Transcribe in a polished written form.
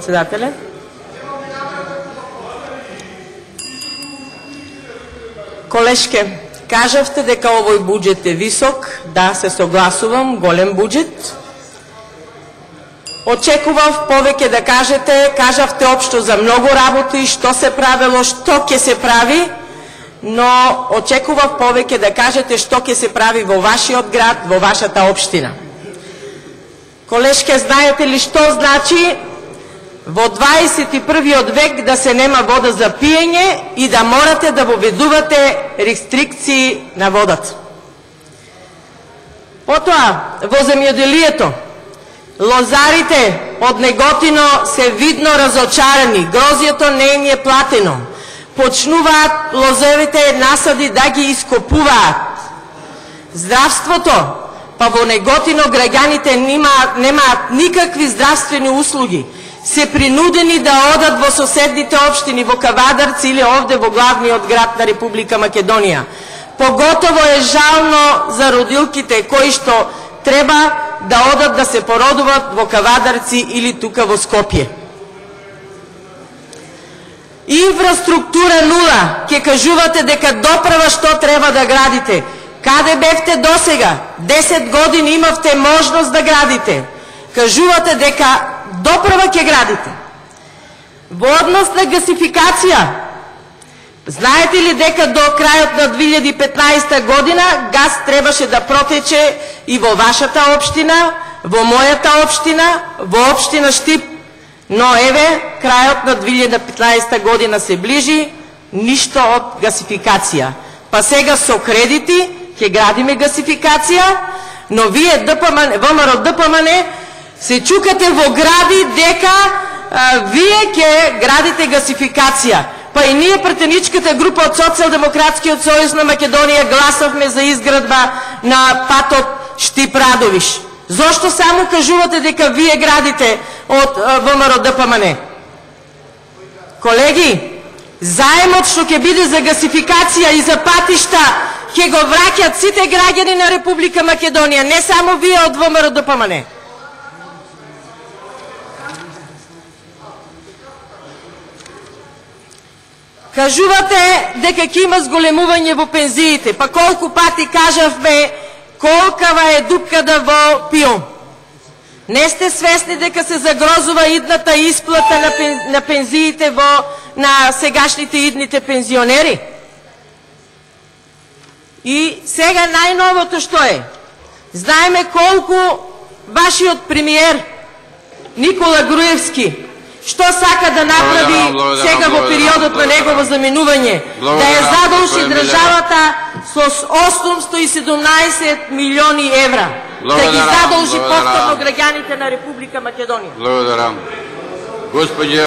Председателя. Колешке, кажавте дека овој буџет е висок, да, се согласувам, голем буџет. Очекував повеќе да кажете, кажавте општо за многу работи, што се правело, што ќе се прави, но очекував повеќе да кажете што ќе се прави во вашиот град, во вашата општина. Колешке, знаете ли што значи во 21. век да се нема вода за пиење и да морате да воведувате рестрикции на водата? Потоа, во земјоделието, лозарите од Неготино се видно разочарани, грозјето не им е платено. Почнуваат лозовите насади да ги ископуваат. Здравството, па во Неготино граѓаните немаат никакви здравствени услуги. Се принудени да одат во соседните општини, во Кавадарци или овде во главниот град на Република Македонија. Поготово е жално за родилките кои што треба да одат да се породуват во Кавадарци или тука во Скопје. Инфраструктура нула, ке кажувате дека допрва што треба да градите. Каде бевте досега? 10 години имавте можност да градите. Кажувате дека допрва ке градите. Во однос на гасификација, знаете ли дека до крајот на 2015 година газ требаше да протече и во вашата општина, во мојата општина, во општина Штип? Но еве, крајот на 2015 година се ближи, ништо од гасификација. Па сега со кредити ќе градиме гасификација, но вие ВМРО ДПМН се чукате во гради дека вие ќе градите гасификација. Па и ние претеничката група од Социјалдемократскиот сојуз на Македонија гласавме за изградба на патот Штип-Радовиш. Зошто само кажувате дека вие градите од ВМРО ДПМН? Колеги, заемот што ќе биде за гасификација и за патишта ќе го враќат сите граѓани на Република Македонија, не само вие од ВМРО ДПМН. Кажувате дека ќе има зголемување во пензиите, па колку пати кажавме колкава е дупката во ПИО. Не сте свесни дека се загрозува идната исплата на пензиите на сегашните идните пензионери? И сега најновото што е? Знаеме колку вашиот премиер Никола Груевски што сака да направи сега во периодот на негово заменување? Да ја задолжи државата со 817 милиони евра. Да ги задолжи повторно граѓаните на Република Македонија. Благодарам.